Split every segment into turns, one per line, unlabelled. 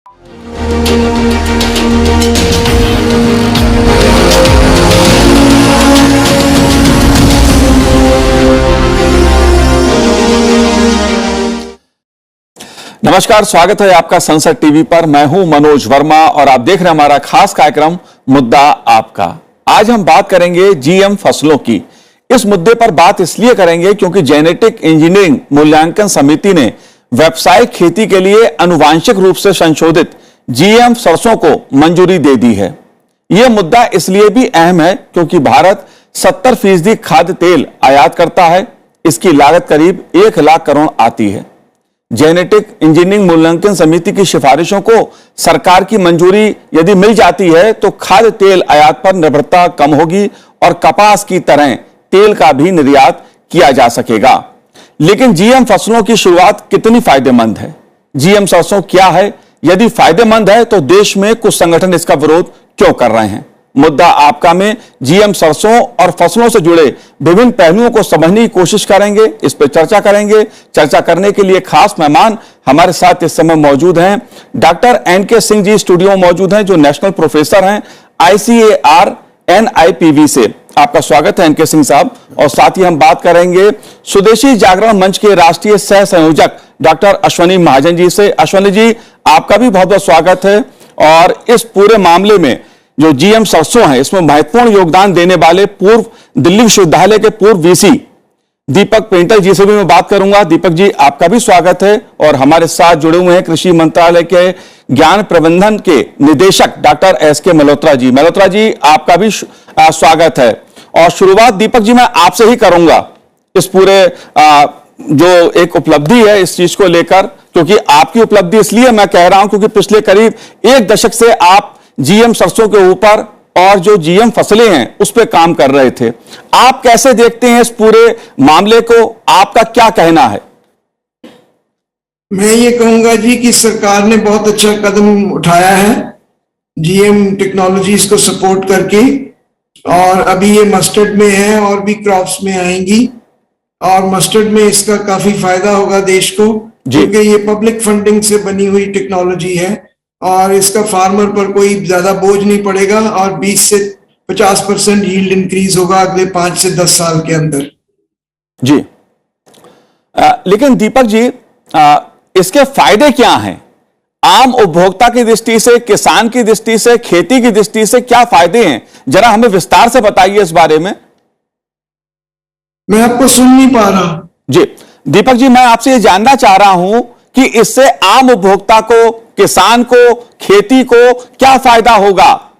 नमस्कार, स्वागत है आपका संसद टीवी पर। मैं हूं मनोज वर्मा और आप देख रहे हैं हमारा खास कार्यक्रम मुद्दा आपका। आज हम बात करेंगे जीएम फसलों की। इस मुद्दे पर बात इसलिए करेंगे क्योंकि जेनेटिक इंजीनियरिंग मूल्यांकन समिति ने व्यावसायिक खेती के लिए आनुवांशिक रूप से संशोधित जीएम सरसों को मंजूरी दे दी है। यह मुद्दा इसलिए भी अहम है क्योंकि भारत 70% खाद्य तेल आयात करता है। इसकी लागत करीब 1 लाख करोड़ आती है। जेनेटिक इंजीनियरिंग मूल्यांकन समिति की सिफारिशों को सरकार की मंजूरी यदि मिल जाती है तो खाद्य तेल आयात पर निर्भरता कम होगी और कपास की तरह तेल का भी निर्यात किया जा सकेगा। लेकिन जीएम फसलों की शुरुआत कितनी फायदेमंद है? जीएम सरसों क्या है? यदि फायदेमंद है तो देश में कुछ संगठन इसका विरोध क्यों कर रहे हैं? मुद्दा आपका में जीएम सरसों और फसलों से जुड़े विभिन्न पहलुओं को समझने की कोशिश करेंगे। इस पर चर्चा करेंगे। चर्चा करने के लिए खास मेहमान हमारे साथ इस समय मौजूद हैं। Doctor N K Singh ji studio में मौजूद हैं, जो नेशनल प्रोफेसर हैं ICAR NIPV से। आपका स्वागत है एनके सिंह साहब। और साथ ही हम बात करेंगे स्वदेशी जागरण मंच के राष्ट्रीय सह संयोजक डॉक्टर अश्वनी महाजन जी से। अश्वनी जी, आपका भी बहुत बहुत स्वागत है। और इस पूरे मामले में जो जीएम सरसों है, इसमें महत्वपूर्ण योगदान देने वाले पूर्व दिल्ली विश्वविद्यालय के पूर्व VC दीपक पेंटल जी से भी मैं बात करूंगा। दीपक जी, आपका भी स्वागत है। और हमारे साथ जुड़े हुए हैं कृषि मंत्रालय के ज्ञान प्रबंधन के निदेशक डॉक्टर SK मल्होत्रा जी। मल्होत्रा जी, आपका भी स्वागत है। और शुरुआत दीपक जी मैं आपसे ही करूंगा इस पूरे जो एक उपलब्धि है इस चीज को लेकर, क्योंकि आपकी उपलब्धि इसलिए मैं कह रहा हूं क्योंकि पिछले करीब 1 दशक से आप जीएम सरसों के ऊपर और जो जीएम फसलें हैं उस पर काम कर रहे थे। आप कैसे देखते हैं इस पूरे मामले को? आपका क्या कहना है?
मैं ये कहूंगा जी कि सरकार ने बहुत अच्छा कदम उठाया है जीएम टेक्नोलॉजीज को सपोर्ट करके। और अभी ये मस्टर्ड में है और भी क्रॉप्स में आएंगी। और मस्टर्ड में इसका काफी फायदा होगा देश को, क्योंकि ये पब्लिक फंडिंग से बनी हुई टेक्नोलॉजी है और इसका फार्मर पर कोई ज्यादा बोझ नहीं पड़ेगा। और 20 से 50% यील्ड इंक्रीज होगा अगले 5 से 10 साल के अंदर।
जी, लेकिन दीपक जी, इसके फायदे क्या हैं? आम उपभोक्ता की दृष्टि से, किसान की दृष्टि से, खेती की दृष्टि से क्या फायदे हैं? जरा हमें विस्तार से बताइए इस बारे में।
मैं आपको सुन नहीं पा रहा।
जी दीपक जी, मैं आपसे ये जानना चाह रहा हूं कि इससे आम उपभोक्ता को, किसान को, खेती को क्या फायदा होगा?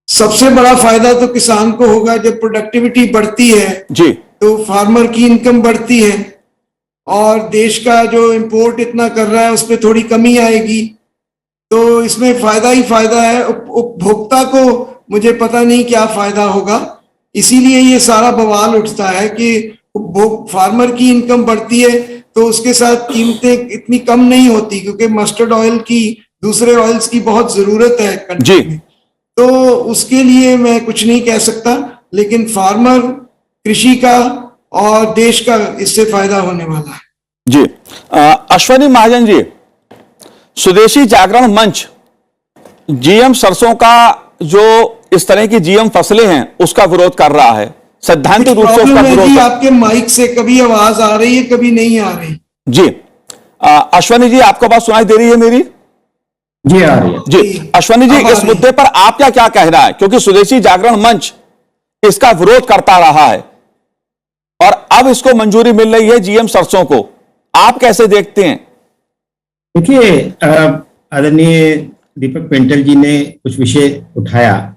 सबसे बड़ा फायदा तो किसान को होगा। जब प्रोडक्टिविटी बढ़ती है
जी,
तो फार्मर की इनकम बढ़ती है और देश का जो इंपोर्ट इतना कर रहा है उस पर थोड़ी कमी आएगी। तो इसमें फायदा ही फायदा है। उपभोक्ता को मुझे पता नहीं क्या फायदा होगा। इसीलिए ये सारा बवाल उठता है कि फार्मर की इनकम बढ़ती है तो उसके साथ कीमतें इतनी कम नहीं होती, क्योंकि मस्टर्ड ऑयल की, दूसरे ऑयल्स की बहुत जरूरत है कंट्री में। तो उसके लिए मैं कुछ नहीं कह सकता, लेकिन फार्मर, कृषि का और देश का इससे फायदा होने वाला है।
जी, अश्वनी महाजन जी, स्वदेशी जागरण मंच जीएम सरसों का जो इस तरह की जीएम फसलें हैं उसका विरोध कर रहा है, सैद्धांतिक रूप से उसका विरोध।
आपके माइक से कभी आवाज आ रही है, कभी नहीं आ रही।
जी, अश्वनी जी, आपको बात सुनाई दे रही है मेरी?
जी आ रही है।
जी अश्वनी जी, इस मुद्दे पर आपका क्या कहना है? क्योंकि स्वदेशी जागरण मंच इसका विरोध करता रहा है और अब इसको मंजूरी मिल रही है जीएम सरसों को, आप कैसे देखते हैं?
देखिए, आदरणीय दीपक पेंटल जी ने कुछ विषय उठाया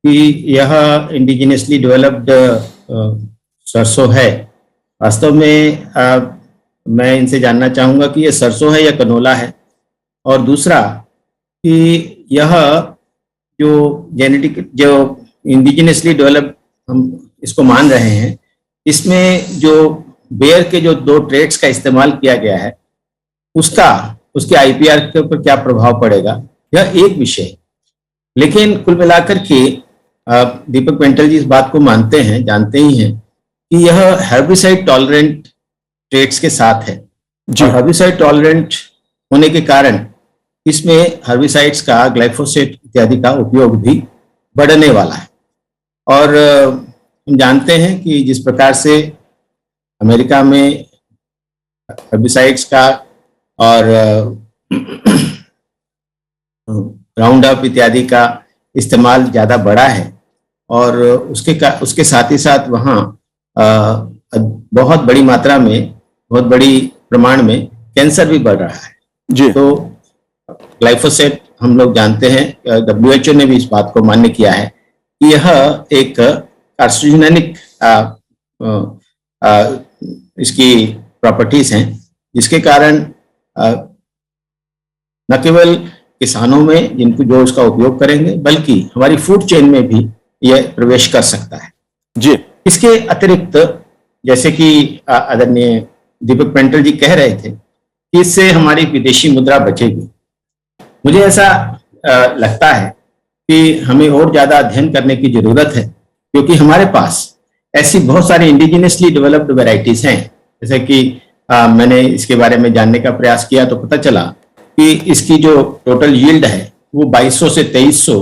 कि यह इंडिजिनियसली डेवलप्ड सरसों है। वास्तव में मैं इनसे जानना चाहूंगा कि यह सरसों है या कनोला है। और दूसरा कि यह जो जेनेटिक, जो इंडिजिनियसली डेवलप्ड हम इसको मान रहे हैं, इसमें जो बेयर के जो 2 ट्रेट्स का इस्तेमाल किया गया है उसके IPR के ऊपर क्या प्रभाव पड़ेगा, यह एक विषय है। लेकिन कुल मिलाकर के दीपक पेंटल जी इस बात को मानते हैं, जानते ही हैं कि यह हर्बिसाइड टॉलरेंट ट्रेट्स के साथ है। और हर्बिसाइड टॉलरेंट होने के कारण इसमें हर्बिसाइड्स का, ग्लाइफोसेट इत्यादि का उपयोग भी बढ़ने वाला है। और हम जानते हैं कि जिस प्रकार से अमेरिका में हर्बिसाइड्स का और राउंड अप इत्यादि का इस्तेमाल ज़्यादा बढ़ा है, और उसके साथ ही साथ वहाँ बहुत बड़ी मात्रा में, बहुत बड़ी प्रमाण में कैंसर भी बढ़ रहा है
जी।
तो ग्लाइफोसेट, हम लोग जानते हैं, WHO ने भी इस बात को मान्य किया है कि यह एक कार्सिनोजेनिक इसकी प्रॉपर्टीज हैं, जिसके कारण न केवल किसानों में जिनको जो इसका उपयोग करेंगे, बल्कि हमारी फूड चेन में भी यह प्रवेश कर सकता है
जी।
इसके अतिरिक्त, जैसे कि आदरणीय दीपक पेंटल जी कह रहे थे कि इससे हमारी विदेशी मुद्रा बचेगी। मुझे ऐसा लगता है कि हमें और ज्यादा अध्ययन करने की जरूरत है, क्योंकि हमारे पास ऐसी बहुत सारी इंडिजिनियसली डेवलप्ड वेराइटीज हैं। जैसे कि मैंने इसके बारे में जानने का प्रयास किया तो पता चला कि इसकी जो टोटल यील्ड है वो 2200 से 2300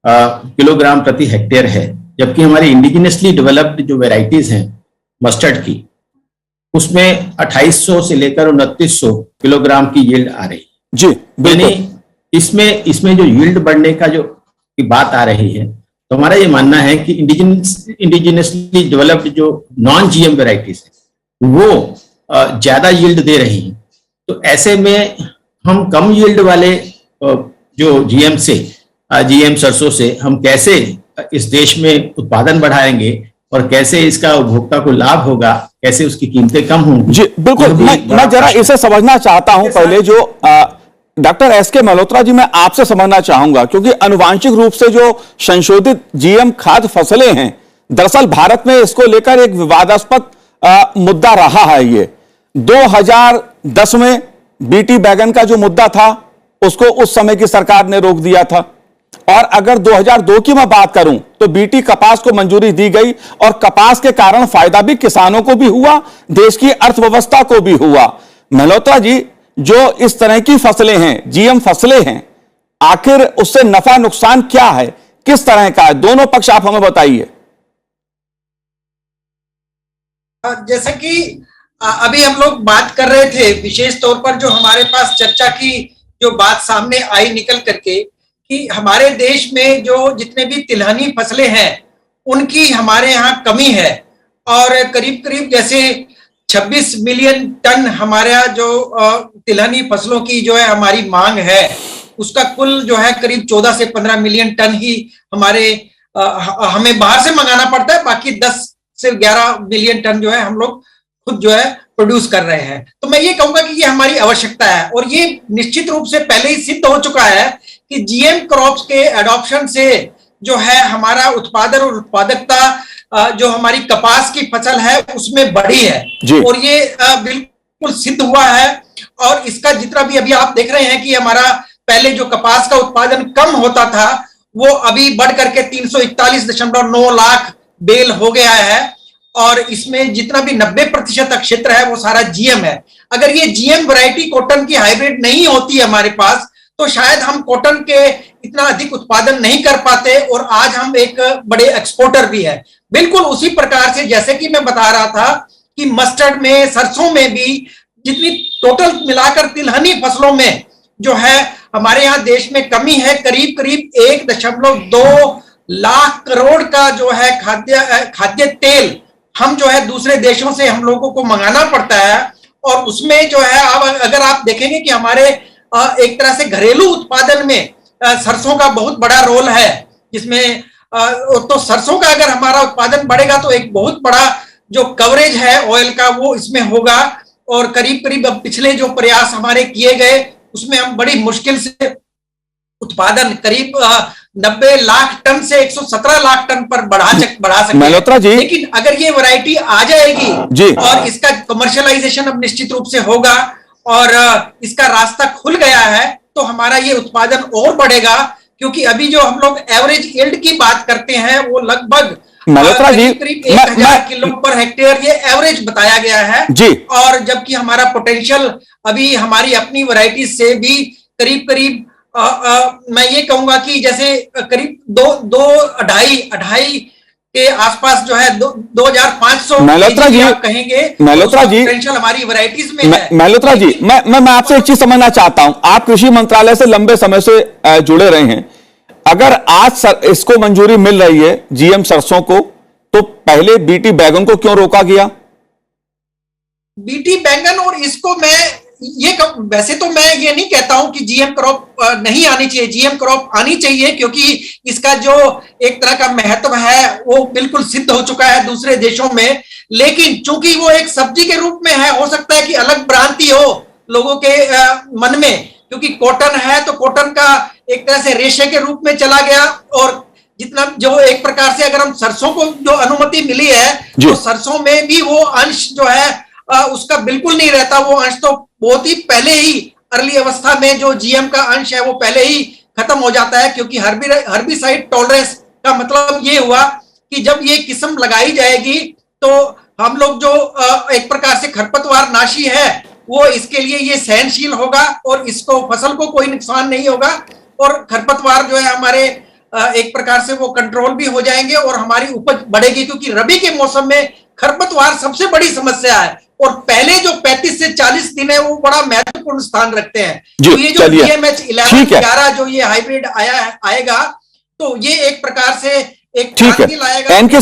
किलोग्राम प्रति हेक्टेयर है, जबकि हमारी इंडिजिनियसली डेवलप्ड जो वेराइटीज हैं मस्टर्ड की, उसमें 2800 से लेकर 2900 किलोग्राम की यील्ड आ रही है
जी।
यानी इसमें जो यील्ड बढ़ने का जो की बात आ रही है, तो हमारा ये मानना है कि इंडिजिनियसली डेवलप्ड जो नॉन जीएम वेराइटीज है वो ज्यादा यील्ड दे रही हैं। तो ऐसे में हम कम यील्ड वाले जो जीएम सरसों से हम कैसे इस देश में उत्पादन बढ़ाएंगे और कैसे इसका उपभोक्ता को लाभ होगा, कैसे उसकी कीमतें कम होंगी।
जी बिल्कुल, मैं जरा इसे समझना चाहता हूं। पहले जो डॉक्टर एसके मल्होत्रा जी, मैं आपसे समझना चाहूंगा, क्योंकि अनुवांशिक रूप से जो संशोधित जीएम खाद्य फसलें हैं, दरअसल भारत में इसको लेकर एक विवादास्पद मुद्दा रहा है। ये 2010 में बीटी बैगन का जो मुद्दा था, उसको उस समय की सरकार ने रोक दिया था। और अगर 2002 की मैं बात करूं तो बीटी कपास को मंजूरी दी गई, और कपास के कारण फायदा भी किसानों को भी हुआ, देश की अर्थव्यवस्था को भी हुआ। मल्होत्रा जी, जो इस तरह की फसलें हैं, जीएम फसलें हैं, आखिर उससे नफा नुकसान क्या है, किस तरह का है? दोनों पक्ष आप हमें बताइए।
जैसे कि अभी हम लोग बात कर रहे थे, विशेष तौर पर जो हमारे पास चर्चा की जो बात सामने आई निकल करके, कि हमारे देश में जो जितने भी तिलहनी फसलें हैं उनकी हमारे यहाँ कमी है, और करीब करीब जैसे 26 मिलियन टन हमारे यहाँ जो तिलहनी फसलों की जो है हमारी मांग है, उसका कुल जो है करीब 14 से 15 मिलियन टन ही हमें बाहर से मंगाना पड़ता है। बाकी 10 से 11 मिलियन टन जो है हम लोग खुद जो है प्रोड्यूस कर रहे हैं। तो मैं ये कहूंगा कि ये हमारी आवश्यकता है, और ये निश्चित रूप से पहले ही सिद्ध हो चुका है कि जीएम क्रॉप्स के एडॉप्शन से जो है हमारा उत्पादन और उत्पादकता जो हमारी कपास की फसल है उसमें बढ़ी है, और ये बिल्कुल सिद्ध हुआ है। और इसका जितना भी अभी आप देख रहे हैं कि हमारा पहले जो कपास का उत्पादन कम होता था, वो अभी बढ़ करके 341.9 लाख बेल हो गया है, और इसमें जितना भी 90% क्षेत्र है वो सारा जीएम है। अगर ये जीएम वैरायटी कॉटन की हाइब्रिड नहीं होती है हमारे पास, तो शायद हम कॉटन के इतना अधिक उत्पादन नहीं कर पाते, और आज हम एक बड़े एक्सपोर्टर भी है। बिल्कुल उसी प्रकार से जैसे कि मैं बता रहा था कि मस्टर्ड में, सरसों में भी जितनी टोटल मिलाकर तिलहनी फसलों में जो है हमारे यहाँ देश में कमी है, करीब करीब 1.2 लाख करोड़ का जो है खाद्य तेल हम जो है दूसरे देशों से हम लोगों को मंगाना पड़ता है। और उसमें जो है अगर आप देखेंगे कि हमारे एक तरह से घरेलू उत्पादन में सरसों का बहुत बड़ा रोल है, जिसमें तो सरसों का अगर हमारा उत्पादन बढ़ेगा तो एक बहुत बड़ा जो कवरेज है ऑयल का वो इसमें होगा। और करीब करीब अब पिछले जो प्रयास हमारे किए गए उसमें हम बड़ी मुश्किल से उत्पादन करीब 90 लाख टन से 117 लाख टन पर बढ़ा सकते
मल्होत्रा जी,
लेकिन अगर ये वैरायटी आ जाएगी
जी,
और इसका कमर्शियलाइजेशन अब निश्चित रूप से होगा और इसका रास्ता खुल गया है, तो हमारा ये उत्पादन और बढ़ेगा। क्योंकि अभी जो हम लोग एवरेज यील्ड की बात करते हैं वो लगभग
मल्होत्रा जी
करीब 1000 किलो पर हेक्टेयर ये एवरेज बताया गया है जी। और जबकि हमारा पोटेंशियल अभी हमारी अपनी वैरायटी से भी करीब करीब मैं ये कहूंगा कि जैसे करीब दो अढ़ाई के आसपास जो है 2500
मल्होत्रा जी,
आप कहेंगे,
मल्होत्रा जी,
पोटेंशियल हमारी वैरायटीज में है।
मल्होत्रा जी, मैं आपसे एक चीज समझना चाहता हूं। आप कृषि मंत्रालय से लंबे समय से जुड़े रहे हैं। अगर आज इसको मंजूरी मिल रही है जीएम सरसों को, तो पहले बीटी बैगन को क्यों रोका गया?
बीटी बैंगन और इसको वैसे तो मैं ये नहीं कहता हूं कि जीएम क्रॉप नहीं आनी चाहिए, जीएम क्रॉप आनी चाहिए, क्योंकि इसका जो एक तरह का महत्व है वो बिल्कुल सिद्ध हो चुका है दूसरे देशों में। लेकिन चूंकि वो एक सब्जी के रूप में है, हो सकता है कि अलग भ्रांति हो लोगों के मन में, क्योंकि कॉटन है तो कॉटन का एक तरह से रेशे के रूप में चला गया, और जितना जो एक प्रकार से अगर हम सरसों को जो अनुमति मिली है तो सरसों में भी वो अंश जो है उसका बिल्कुल नहीं रहता। वो अंश तो बहुत ही पहले ही अर्ली अवस्था में जो जीएम का अंश है वो पहले ही खत्म हो जाता है, क्योंकि हर्बिसाइड टॉलरेंस का मतलब ये हुआ कि जब ये किस्म लगाई जाएगी तो हम लोग जो एक प्रकार से खरपतवार नाशी है वो इसके लिए ये सहनशील होगा और इसको फसल को कोई नुकसान नहीं होगा, और खरपतवार जो है हमारे एक प्रकार से वो कंट्रोल भी हो जाएंगे और हमारी उपज बढ़ेगी, क्योंकि रबी के मौसम में खरपतवार सबसे बड़ी समस्या है और पहले जो 35 से 40 दिन है वो बड़ा महत्वपूर्ण स्थान रखते हैं। तो ये जो DMH 11 जो ये हाइब्रिड आएगा तो ये एक प्रकार से एक
क्रांति लाएगा। एनके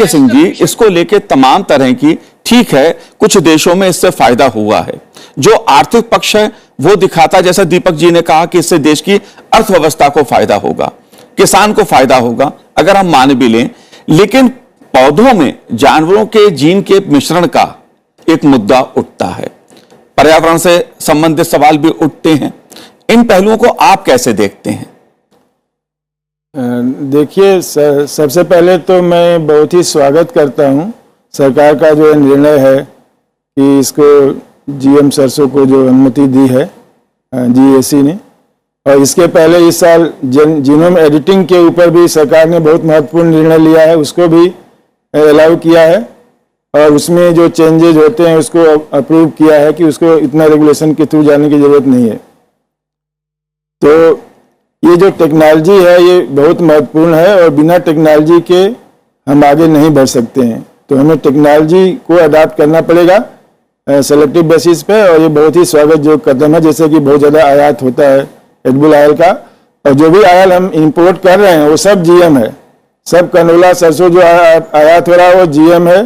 सिंह जी, इसको लेके तमाम तरह की, ठीक है, कुछ देशों में इससे फायदा हुआ है, जो आर्थिक पक्ष है वो दिखाता, जैसा दीपक जी ने कहा कि इससे देश की अर्थव्यवस्था को फायदा होगा, किसान को फायदा होगा, अगर हम मान भी लें। लेकिन पौधों में जानवरों के जीन के मिश्रण का एक मुद्दा उठता है, पर्यावरण से संबंधित सवाल भी उठते हैं। इन पहलुओं को आप कैसे देखते हैं?
देखिए, सबसे पहले तो मैं बहुत ही स्वागत करता हूं सरकार का जो निर्णय है कि इसको जीएम सरसों को जो अनुमति दी है जीएसी ने, और इसके पहले इस साल जीनोम एडिटिंग के ऊपर भी सरकार ने बहुत महत्वपूर्ण निर्णय लिया है, उसको भी अलाउ किया है, और उसमें जो चेंजेज होते हैं उसको अप्रूव किया है कि उसको इतना रेगुलेशन के थ्रू जाने की जरूरत नहीं है। तो ये जो टेक्नोलॉजी है ये बहुत महत्वपूर्ण है और बिना टेक्नोलॉजी के हम आगे नहीं बढ़ सकते हैं, तो हमें टेक्नोलॉजी को अडॉप्ट करना पड़ेगा सेलेक्टिव बेसिस पे, और ये बहुत ही स्वागत जो कदम है। जैसे कि बहुत ज़्यादा आयात होता है एडिबल ऑयल का, और जो भी ऑयल हम इंपोर्ट कर रहे हैं वो सब जीएम है, सब कनोला सरसों जो आयात हो रहा है वो जीएम है,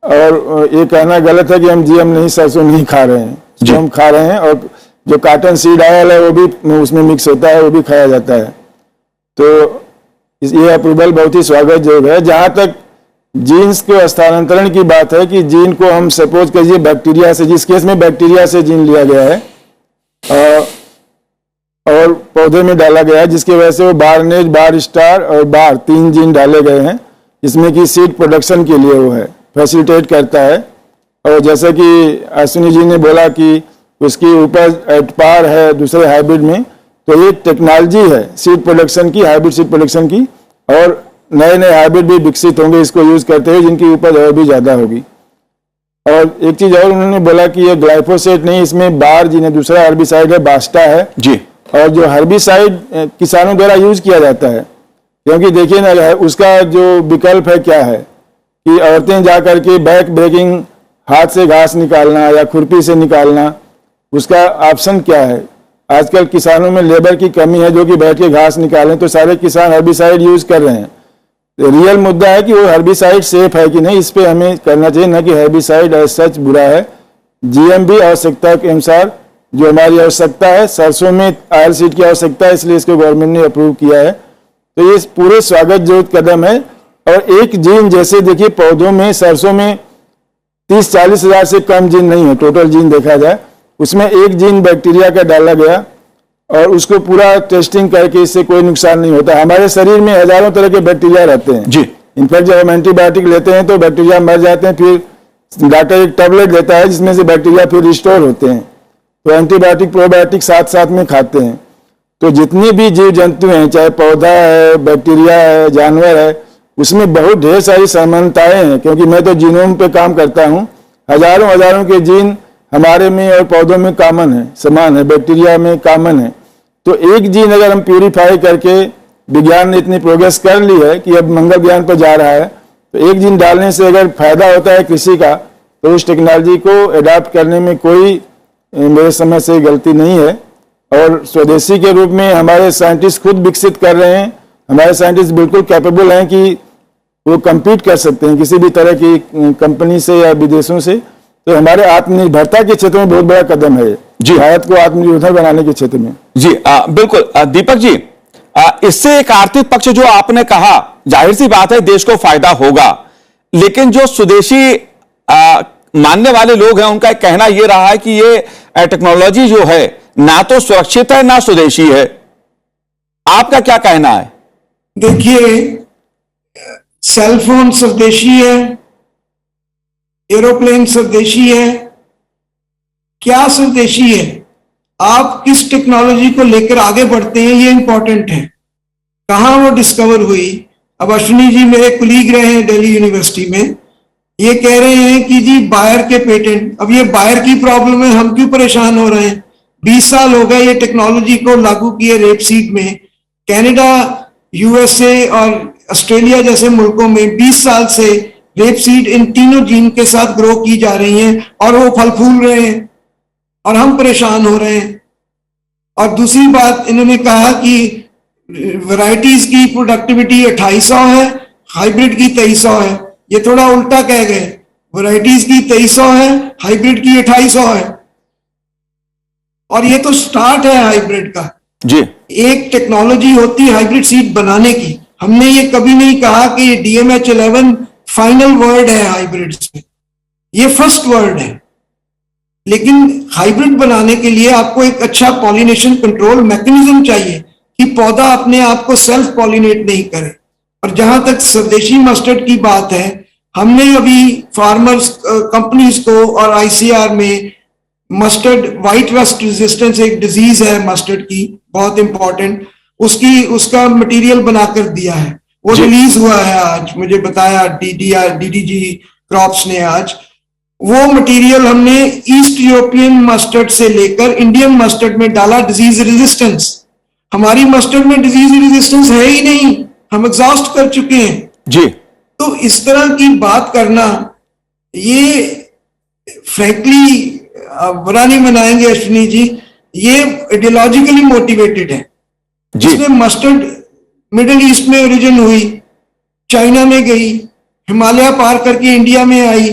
और ये कहना गलत है कि हम जीएम नहीं सरसों नहीं खा रहे हैं, जो हम खा रहे हैं, और जो कॉटन सीड ऑयल है वो भी उसमें मिक्स होता है, वो भी खाया जाता है। तो ये अप्रूवल बहुत ही स्वागत योग्य है। जहाँ तक जीन्स के स्थानांतरण की बात है कि जीन को हम सपोज कीजिए बैक्टीरिया से, जिस केस में बैक्टीरिया से जीन लिया गया है और पौधे में डाला गया है, जिसकी वजह से वो बारनेज, बार स्टार और बार 3 जीन डाले गए हैं, जिसमें कि सीड प्रोडक्शन के लिए वो है, फैसिलिटेट करता है। और जैसे कि अश्विनी जी ने बोला कि उसकी उपज एट पार है दूसरे हाइब्रिड में, तो ये टेक्नोलॉजी है सीड प्रोडक्शन की, हाइब्रिड सीड प्रोडक्शन की, और नए नए हाइब्रिड भी विकसित होंगे इसको यूज करते हुए, जिनकी उपज और भी ज्यादा होगी। और एक चीज और उन्होंने बोला कि ये ग्लाइफोसेट नहीं, इसमें बार जी ने दूसरा हर्बिसाइड है, बास्टा है जी, और जो हर्बिसाइड किसानों द्वारा यूज किया जाता है, क्योंकि देखिए ना उसका जो विकल्प है क्या है कि औरतें जा करके बैक ब्रेकिंग, हाथ से घास निकालना या खुरपी से निकालना, उसका ऑप्शन क्या है। आजकल किसानों में लेबर की कमी है जो कि बैठ के घास निकालें, तो सारे किसान हर्बिसाइड यूज कर रहे हैं। रियल मुद्दा है कि वो हर्बिसाइड सेफ है कि नहीं, इस पे हमें करना चाहिए, ना कि हर्बिसाइड एज सच बुरा है। जीएम भी आवश्यकता के अनुसार जो हमारी आवश्यकता है, सरसों में ऑयल सीड की आवश्यकता है, इसलिए इसको गवर्नमेंट ने अप्रूव किया है। तो ये पूरे स्वागत योग्य कदम है। और एक जीन जैसे देखिए पौधों में, सरसों में 30-40 हज़ार से कम जीन नहीं है, टोटल जीन देखा जाए उसमें एक जीन बैक्टीरिया का डाला गया और उसको पूरा टेस्टिंग करके इससे कोई नुकसान नहीं होता। हमारे शरीर में हजारों तरह के बैक्टीरिया रहते हैं जी। इनफैक्ट जब हम एंटीबायोटिक लेते हैं तो बैक्टीरिया मर जाते हैं, फिर डॉक्टर एक टैबलेट देता है जिसमें से बैक्टीरिया फिर रिस्टोर होते हैं, तो एंटीबायोटिक प्रोबायोटिक साथ साथ में खाते हैं। तो जितनी भी जीव जंतु हैं, चाहे पौधा है, बैक्टीरिया है, जानवर है, उसमें बहुत ढेर सारी समानताएं हैं। क्योंकि मैं तो जीनोम पे काम करता हूँ, हजारों के जीन हमारे में और पौधों में कॉमन है, समान है, बैक्टीरिया में कॉमन है। तो एक जीन अगर हम प्यूरिफाई करके, विज्ञान ने इतनी प्रोग्रेस कर ली है कि अब मंगल यान पर जा रहा है, तो एक जीन डालने से अगर फायदा होता है किसी का, तो उस टेक्नोलॉजी को अडॉप्ट करने में कोई मेरे समझ से गलती नहीं है। और स्वदेशी के रूप में हमारे साइंटिस्ट खुद विकसित कर रहे हैं। हमारे साइंटिस्ट बिल्कुल कैपेबल हैं कि वो compete कर सकते हैं किसी भी तरह की कंपनी से या विदेशों से। तो हमारे आत्मनिर्भरता के क्षेत्र में बहुत बड़ा कदम है जी, भारत को आत्मनिर्भर बनाने के क्षेत्र में।
जी बिल्कुल। दीपक जी, इससे एक आर्थिक पक्ष जो आपने कहा, जाहिर सी बात है देश को फायदा होगा, लेकिन जो स्वदेशी मानने वाले लोग हैं उनका कहना यह रहा है कि ये टेक्नोलॉजी जो है ना तो सुरक्षित है ना स्वदेशी है। आपका क्या कहना है?
देखिए, सेल फोन स्वदेशी है, एरोप्लेन स्वदेशी है, क्या स्वदेशी है? आप किस टेक्नोलॉजी को लेकर आगे बढ़ते हैं, ये इंपॉर्टेंट है। कहां वो डिस्कवर हुई? अब अश्विनी जी मेरे कुलीग रहे हैं दिल्ली यूनिवर्सिटी में, ये कह रहे हैं कि जी बायर के पेटेंट। अब ये बायर की प्रॉब्लम है, हम क्यों परेशान हो रहे हैं? 20 साल हो गए ये टेक्नोलॉजी को लागू किए रेपसीड में। कनाडा, यूएसए और ऑस्ट्रेलिया जैसे मुल्कों में 20 साल से रेपसीड इन तीनों जीन के साथ ग्रो की जा रही हैं और वो फल फूल रहे हैं और हम परेशान हो रहे हैं। और दूसरी बात, इन्होंने कहा कि वैरायटीज की प्रोडक्टिविटी 2800 है, हाइब्रिड की 2300 है। ये थोड़ा उल्टा कह गए, वैरायटीज की 2300 है, हाइब्रिड की 2800 है। और ये तो स्टार्ट है हाइब्रिड का
जी।
एक टेक्नोलॉजी होती है हाइब्रिड सीड बनाने की। हमने ये कभी नहीं कहा कि ये DMH11 फाइनल वर्ड है हाइब्रिड्स में, ये फर्स्ट वर्ड है। लेकिन हाइब्रिड बनाने के लिए आपको एक अच्छा पॉलिनेशन कंट्रोल मैकेनिज्म चाहिए कि पौधा अपने आप को सेल्फ पॉलिनेट नहीं करे। और जहां तक स्वदेशी मस्टर्ड की बात है, हमने अभी फार्मर्स कंपनीज को और ICR में मस्टर्ड व्हाइट रस्ट रेजिस्टेंस एक डिजीज है मस्टर्ड की, बहुत इंपॉर्टेंट, उसका मटेरियल बनाकर दिया है। वो रिलीज हुआ है आज, मुझे बताया DDG क्रॉप्स ने आज। वो मटेरियल हमने ईस्ट यूरोपियन मस्टर्ड से लेकर इंडियन मस्टर्ड में डाला, डिजीज रेजिस्टेंस। हमारी मस्टर्ड में डिजीज रेजिस्टेंस है ही नहीं, हम एग्जॉस्ट कर चुके हैं
जी।
तो इस तरह की बात करना, ये फ्रैंकली बुरा नहीं मनाएंगे अश्विनी जी, ये आइडियोलॉजिकली मोटिवेटेड है। जिसमें मस्टर्ड मिडिल ईस्ट में ओरिजिन हुई, चाइना में गई, हिमालय पार करके इंडिया में आई,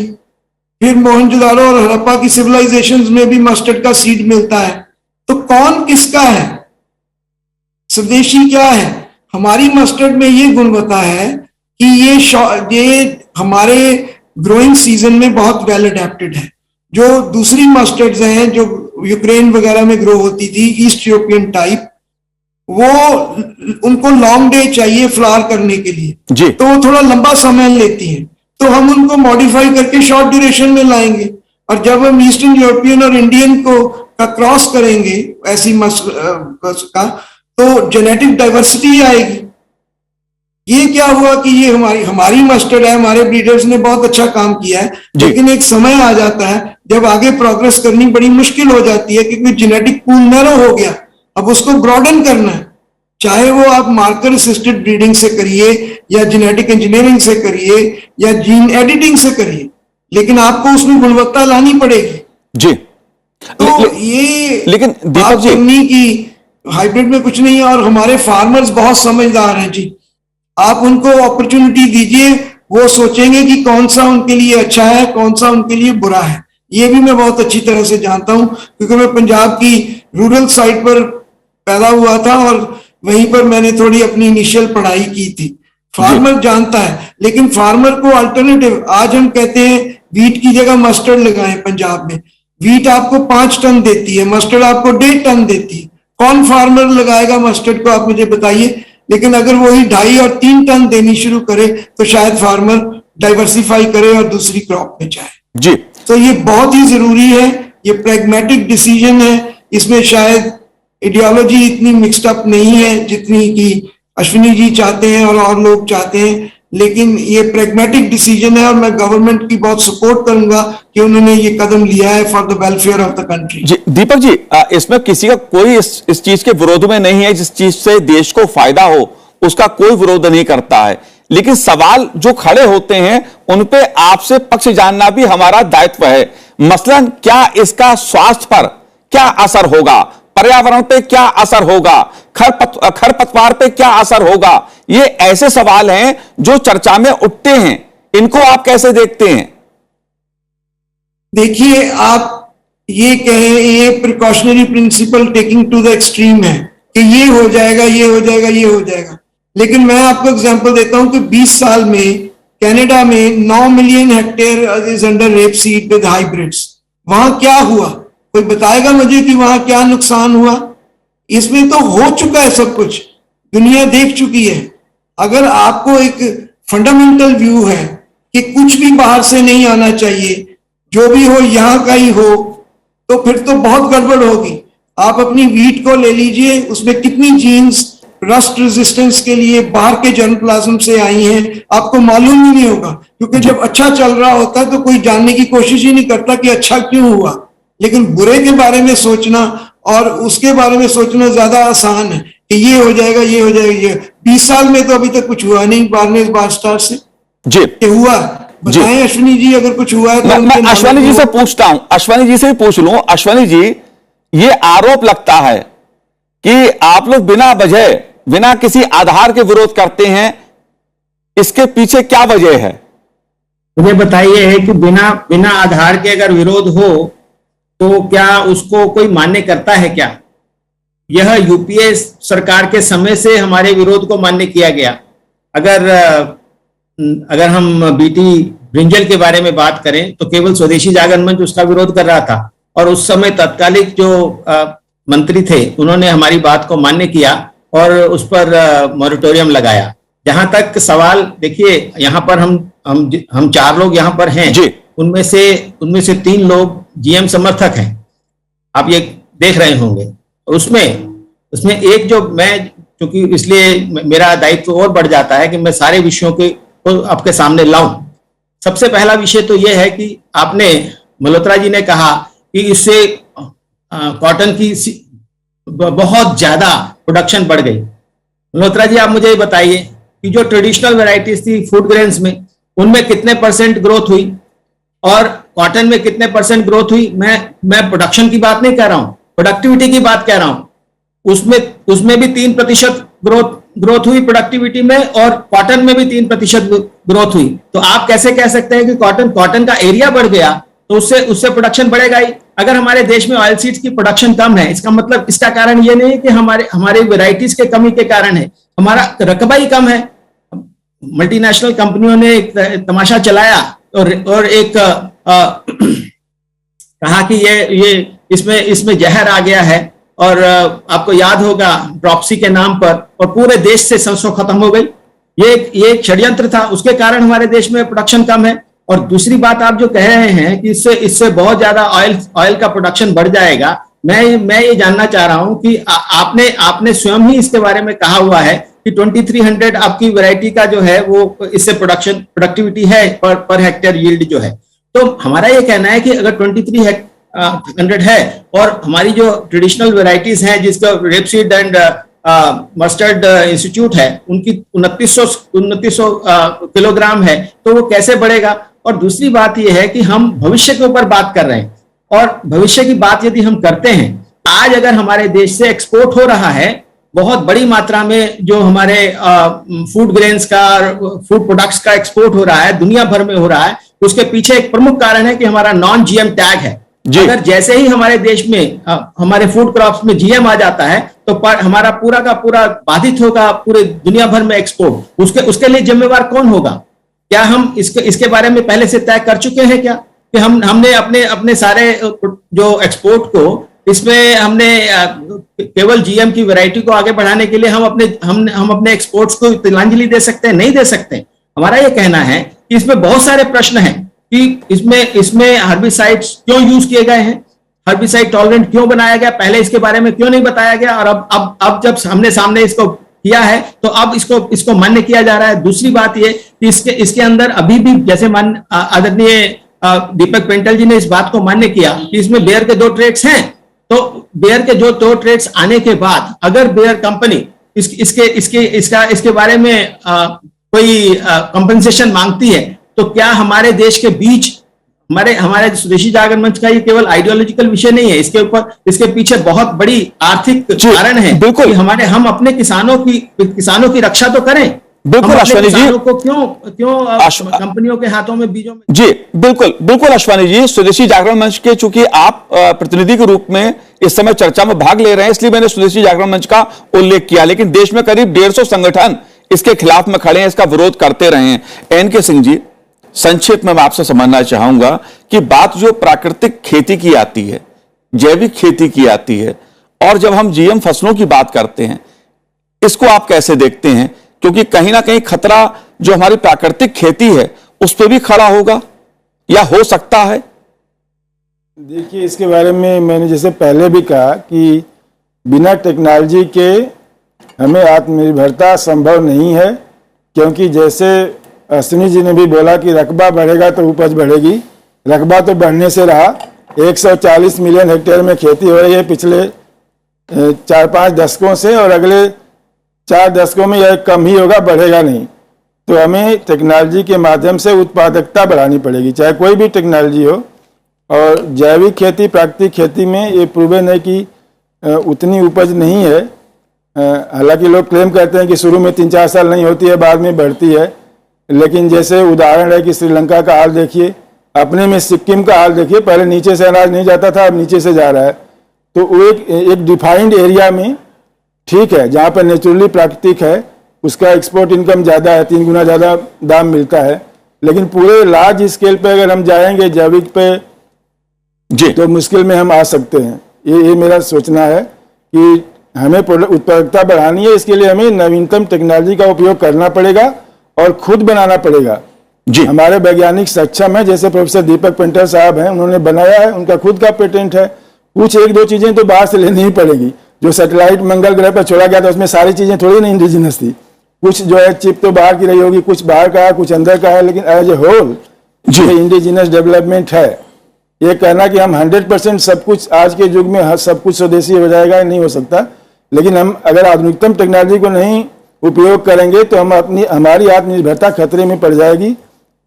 फिर मोहनजोदारो और हड़प्पा की सिविलाइजेशंस में भी मस्टर्ड का सीड मिलता है। तो कौन किसका है? स्वदेशी क्या है? हमारी मस्टर्ड में ये गुणवत्ता है कि ये हमारे ग्रोइंग सीजन में बहुत वेल अडेप्टेड है। जो दूसरी मस्टर्ड्स हैं जो यूक्रेन वगैरह में ग्रो होती थी, ईस्ट यूरोपियन टाइप, वो उनको लॉन्ग डे चाहिए फ्लावर करने के लिए
जी।
तो वो थोड़ा लंबा समय लेती हैं, तो हम उनको मॉडिफाई करके शॉर्ट ड्यूरेशन में लाएंगे। और जब हम ईस्टर्न यूरोपियन और इंडियन का क्रॉस करेंगे ऐसी का, तो जेनेटिक डाइवर्सिटी आएगी। ये क्या हुआ कि ये हमारी मस्टर्ड है, हमारे ब्रीडर्स ने बहुत अच्छा काम किया है, लेकिन एक समय आ जाता है जब आगे प्रोग्रेस करनी बड़ी मुश्किल हो जाती है क्योंकि जेनेटिक पूल नैरो हो गया। अब उसको ब्रॉडन करना है, चाहे वो आप मार्कर असिस्टेड ब्रीडिंग से करिए या जेनेटिक इंजीनियरिंग से करिए या जीन एडिटिंग से करिए, लेकिन आपको उसमें गुणवत्ता लानी पड़ेगी
जी।
तो ये
लेकिन दीपक जी,
की हाइब्रिड में कुछ नहीं है। और हमारे फार्मर्स बहुत समझदार हैं जी, आप उनको अपॉर्चुनिटी दीजिए, वो सोचेंगे कि कौन सा उनके लिए अच्छा है, कौन सा उनके लिए बुरा है। ये भी मैं बहुत अच्छी तरह से जानता हूं क्योंकि मैं पंजाब की रूरल साइड पर पैदा हुआ था और वहीं पर मैंने थोड़ी अपनी इनिशियल पढ़ाई की थी। फार्मर जानता है, लेकिन फार्मर को अल्टरनेटिव, आज हम कहते हैं वीट की जगह मस्टर्ड लगाएं। पंजाब में वीट आपको 5 टन देती है, मस्टर्ड आपको 1.5 टन देती है। कौन फार्मर लगाएगा मस्टर्ड को, आप मुझे बताइए। लेकिन अगर वही 2.5 और 3 टन देनी शुरू करे तो शायद फार्मर डाइवर्सिफाई करे और दूसरी क्रॉप में जाए
जी।
तो ये बहुत ही जरूरी है, ये प्रैग्मेटिक डिसीजन है। इसमें शायद आइडियोलॉजी इतनी मिक्स्ड अप नहीं है जितनी कि अश्विनी जी चाहते हैं और लोग चाहते हैं। लेकिन ये प्रैग्मेटिक डिसीजन है और मैं गवर्नमेंट की बहुत सपोर्ट करूंगा कि उन्होंने ये कदम लिया है for the welfare of the country.
जी दीपक जी, इसमें किसी का कोई इस चीज के विरोध में नहीं है। जिस चीज से देश को फायदा हो उसका कोई विरोध नहीं करता है, लेकिन सवाल जो खड़े होते हैं उन पे आपसे पक्ष जानना भी हमारा दायित्व है। मसलन क्या इसका स्वास्थ्य पर क्या असर होगा, पर्यावरण पे क्या असर होगा, खरपतवार पे क्या असर होगा, ये ऐसे सवाल हैं जो चर्चा में उठते हैं। इनको आप कैसे देखते हैं?
देखिए, आप ये कहें ये precautionary principle taking to the extreme है कि ये हो जाएगा, ये हो जाएगा, ये हो जाएगा। लेकिन मैं आपको एग्जांपल देता हूं कि 20 साल में कनाडा में 9 million hectare is under rape seed with hybrids. वहां क्या हुआ? कोई बताएगा मुझे कि वहां क्या नुकसान हुआ? इसमें तो हो चुका है सब कुछ, दुनिया देख चुकी है। अगर आपको एक फंडामेंटल व्यू है कि कुछ भी बाहर से नहीं आना चाहिए, जो भी हो यहां का ही हो, तो फिर तो बहुत गड़बड़ होगी। आप अपनी वीट को ले लीजिए, उसमें कितनी जीन्स रस्ट रेजिस्टेंस के लिए बाहर के जर्मप्लाज्म से आई हैं, आपको मालूम ही नहीं होगा। क्योंकि जब अच्छा चल रहा होता है तो कोई जानने की कोशिश ही नहीं करता कि अच्छा क्यों हुआ। लेकिन बुरे के बारे में सोचना और उसके बारे में सोचना ज्यादा आसान है कि ये हो जाएगा, ये हो जाएगा। ये 20 साल में तो अभी तक कुछ हुआ नहीं बार से
जी
हुआ। बताएं अश्विनी जी, अगर कुछ हुआ है तो
मैं अश्विनी जी से पूछता हूं, अश्विनी जी से पूछ लूं। अश्विनी जी, ये आरोप लगता है कि आप लोग बिना वजह, बिना किसी आधार के विरोध करते हैं, इसके पीछे क्या वजह है?
मुझे बताइए है कि बिना आधार के अगर विरोध हो तो क्या उसको कोई मान्य करता है क्या? यह यूपीए सरकार के समय से हमारे विरोध को मान्य किया गया। अगर हम बीटी ब्रिंजल के बारे में बात करें तो केवल स्वदेशी जागरण मंच उसका विरोध कर रहा था और उस समय तत्कालिक जो मंत्री थे उन्होंने हमारी बात को मान्य किया और उस पर मॉरिटोरियम लगाया। जहां तक सवाल, देखिए यहाँ पर हम 4 लोग यहाँ पर हैं, उनमें से 3 लोग जीएम समर्थक हैं, आप ये देख रहे होंगे। उसमें एक जो मैं, क्योंकि इसलिए मेरा दायित्व और बढ़ जाता है कि मैं सारे विषयों को आपके सामने लाऊं। सबसे पहला विषय तो यह है कि आपने, मल्होत्रा जी ने कहा कि इससे कॉटन की बहुत ज्यादा प्रोडक्शन बढ़ गई। मल्होत्रा जी, आप मुझे ये बताइए कि जो ट्रेडिशनल वैरायटीज थी फूड ग्रेन्स में, उनमें कितने % ग्रोथ हुई और कॉटन में कितने % ग्रोथ हुई? मैं प्रोडक्शन की बात नहीं कर रहा हूं, प्रोडक्टिविटी की बात कह रहा हूं। उसमें भी 3% ग्रोथ हुई प्रोडक्टिविटी में और कॉटन में भी 3% ग्रोथ हुई। तो आप कैसे कह सकते हैं कि कॉटन का एरिया बढ़ गया तो उससे प्रोडक्शन बढ़ेगा ही? अगर हमारे देश में ऑयल सीड्स की प्रोडक्शन कम है, इसका मतलब इसका कारण ये नहीं है कि हमारे वेराइटीज के कमी के कारण है, हमारा रकबा ही कम है। मल्टीनेशनल कंपनियों ने एक तमाशा चलाया और एक कहा कि ये इसमें जहर आ गया है और आपको याद होगा ड्रॉप्सी के नाम पर, और पूरे देश से सरसों खत्म हो गई। ये एक षड्यंत्र था, उसके कारण हमारे देश में प्रोडक्शन कम है। और दूसरी बात आप जो कह रहे हैं कि इससे बहुत ज्यादा ऑयल का प्रोडक्शन बढ़ जाएगा, मैं ये जानना चाह रहा हूं कि आपने स्वयं ही इसके बारे में कहा हुआ है कि 2300 आपकी वैरायटी का जो है वो इससे प्रोडक्टिविटी है पर हेक्टेयर यील्ड जो है। तो हमारा ये कहना है कि अगर 2300 है और हमारी जो ट्रेडिशनल वैरायटीज हैं जिसका रेपसीड एंड मस्टर्ड इंस्टीट्यूट है उनकी 2900 किलोग्राम है, तो वो कैसे बढ़ेगा? और दूसरी बात यह है कि हम भविष्य के ऊपर बात कर रहे हैं और भविष्य की बात यदि हम करते हैं, आज अगर हमारे देश से एक्सपोर्ट हो रहा है बहुत बड़ी मात्रा में, जो हमारे फूड ग्रेन्स का, फूड प्रोडक्ट्स का एक्सपोर्ट हो रहा है, दुनिया भर में हो रहा है, उसके पीछे एक प्रमुख कारण है कि हमारा नॉन जीएम टैग है। अगर जैसे ही हमारे देश में हमारे फूड क्रॉप्स में जीएम आ जाता है तो हमारा पूरा का पूरा बाधित होगा, पूरे दुनिया भर में एक्सपोर्ट। उसके लिए जिम्मेवार कौन होगा? क्या हम इसके बारे में पहले से तय कर चुके हैं क्या कि हमने अपने सारे जो एक्सपोर्ट को, इसमें हमने केवल जीएम की वैरायटी को आगे बढ़ाने के लिए हम अपने एक्सपोर्ट्स को तिलांजलि दे सकते हैं? नहीं दे सकते। हमारा ये कहना है कि इसमें बहुत सारे प्रश्न हैं कि इसमें हर्बिसाइड्स क्यों यूज किए गए हैं, हर्बिसाइड टॉलरेंट क्यों बनाया गया, पहले इसके बारे में क्यों नहीं बताया गया, और अब जब हमने सामने इसको किया है, तो अब इसको मान्य किया जा रहा है। दूसरी बात ये कि इसके अंदर अभी भी जैसे आदरणीय दीपक पेंटल जी ने इस बात को मान्य किया कि इसमें बेयर के 2 ट्रेड्स हैं, तो बेयर के जो 2 ट्रेड्स आने के बाद अगर बेयर कंपनी इसके बारे में कोई कंपनसेशन मांगती है, तो क्या हमारे देश के बीच हमारे स्वदेशी जागरण मंच का ये केवल आइडियोलॉजिकल विषय नहीं है, इसके पीछे बहुत बड़ी आर्थिक कारण है।
बिल्कुल,
हम अपने किसानों की रक्षा तो करें।
बिल्कुल अश्वनी जी,
को क्यों कंपनियों के हाथों में बीजों में।
जी बिल्कुल अश्वनी जी, स्वदेशी जागरण मंच के चूंकि आप प्रतिनिधि के रूप में इस समय चर्चा में भाग ले रहे हैं, इसलिए मैंने स्वदेशी जागरण मंच का उल्लेख किया, लेकिन देश में करीब 150 संगठन इसके खिलाफ में खड़े हैं, इसका विरोध करते रहे हैं। एन.के. सिंह जी, संक्षेप में मैं आपसे समझना चाहूंगा कि बात जो प्राकृतिक खेती की आती है, जैविक खेती की आती है, और जब हम जीएम फसलों की बात करते हैं, इसको आप कैसे देखते हैं? क्योंकि कहीं ना कहीं खतरा जो हमारी प्राकृतिक खेती है उस पर भी खड़ा होगा या हो सकता है।
देखिए, इसके बारे में मैंने जैसे पहले भी कहा कि बिना टेक्नोलॉजी के हमें आत्मनिर्भरता संभव नहीं है, क्योंकि जैसे अश्विनी जी ने भी बोला कि रकबा बढ़ेगा तो उपज बढ़ेगी। रकबा तो बढ़ने से रहा, 140 मिलियन हेक्टेयर में खेती हो रही है पिछले 4-5 दशकों से, और अगले 4 दशकों में यह कम ही होगा, बढ़ेगा नहीं। तो हमें टेक्नोलॉजी के माध्यम से उत्पादकता बढ़ानी पड़ेगी, चाहे कोई भी टेक्नोलॉजी हो। और जैविक खेती, प्राकृतिक खेती में ये प्रूवन है कि उतनी उपज नहीं है। हालांकि लोग क्लेम करते हैं कि शुरू में 3-4 साल नहीं होती है, बाद में बढ़ती है, लेकिन जैसे उदाहरण है कि श्रीलंका का हाल देखिए, अपने में सिक्किम का हाल देखिए, पहले नीचे से अनाज नहीं जाता था, अब नीचे से जा रहा है। तो वो एक डिफाइंड एरिया में ठीक है, जहाँ पर नेचुरली प्राकृतिक है, उसका एक्सपोर्ट इनकम ज़्यादा है, 3 गुना ज़्यादा दाम मिलता है। लेकिन पूरे लार्ज स्केल पे अगर हम जाएंगे जैविक पे
जी,
तो मुश्किल में हम आ सकते हैं। ये मेरा सोचना है कि हमें उत्पादकता बढ़ानी है, इसके लिए हमें नवीनतम टेक्नोलॉजी का उपयोग करना पड़ेगा और खुद बनाना पड़ेगा।
जी,
हमारे वैज्ञानिक सक्षम है, जैसे प्रोफेसर दीपक पेंटल साहब हैं, उन्होंने बनाया है, उनका खुद का पेटेंट है। कुछ 1-2 चीजें तो बाहर से लेनी ही पड़ेगी। जो सैटेलाइट मंगल ग्रह पर छोड़ा गया था उसमें सारी चीजें थोड़ी ना इंडिजिनस थी, कुछ जो है चिप तो बाहर की रही होगी, कुछ बाहर का है, कुछ अंदर का है, लेकिन एज ए होल जो इंडिजिनस डेवलपमेंट है। ये कहना कि हम 100% सब कुछ आज के युग में सब कुछ स्वदेशी हो जाएगा, नहीं हो सकता। लेकिन हम अगर आधुनिकतम टेक्नोलॉजी को नहीं उपयोग करेंगे तो हमारी आत्मनिर्भरता खतरे में पड़ जाएगी।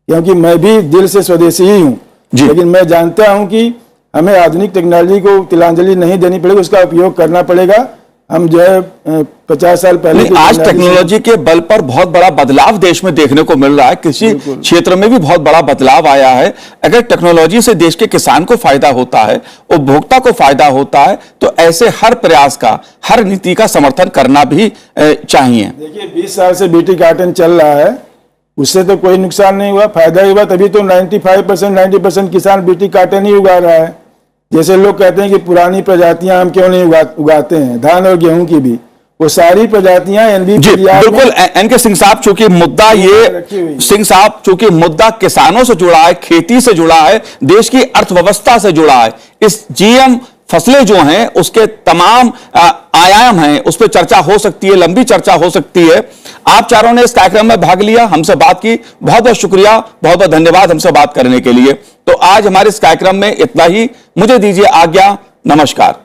क्योंकि मैं भी दिल से स्वदेशी ही हूँ, लेकिन मैं जानता हूँ कि हमें आधुनिक टेक्नोलॉजी को तिलांजलि नहीं देनी पड़ेगी, उसका उपयोग करना पड़ेगा। हम जो है 50 साल पहले
आज टेक्नोलॉजी के बल पर बहुत बड़ा बदलाव देश में देखने को मिल रहा है, कृषि क्षेत्र में भी बहुत बड़ा बदलाव आया है। अगर टेक्नोलॉजी से देश के किसान को फायदा होता है, उपभोक्ता को फायदा होता है, तो ऐसे हर प्रयास का, हर नीति का समर्थन करना भी चाहिए।
देखिए, 20 साल से बीटी कॉटन चल रहा है, उससे तो कोई नुकसान नहीं हुआ, फायदा ही हुआ। तभी तो 95% 90% किसान बीटी कॉटन ही उगा रहा है। जैसे लोग कहते हैं कि पुरानी प्रजातियां हम क्यों नहीं उगाते हैं, धान और गेहूं की भी, वो सारी प्रजातियां
बिल्कुल। एन.के. सिंह साहब, चूंकि मुद्दा ये सिंह साहब चूंकि मुद्दा किसानों से जुड़ा है, खेती से जुड़ा है, देश की अर्थव्यवस्था से जुड़ा है, इस जीएम फसलें जो हैं उसके तमाम आयाम हैं, उस पर चर्चा हो सकती है, लंबी चर्चा हो सकती है। आप चारों ने इस कार्यक्रम में भाग लिया, हमसे बात की, बहुत बहुत शुक्रिया, बहुत बहुत धन्यवाद हमसे बात करने के लिए। तो आज हमारे इस कार्यक्रम में इतना ही, मुझे दीजिए आज्ञा, नमस्कार।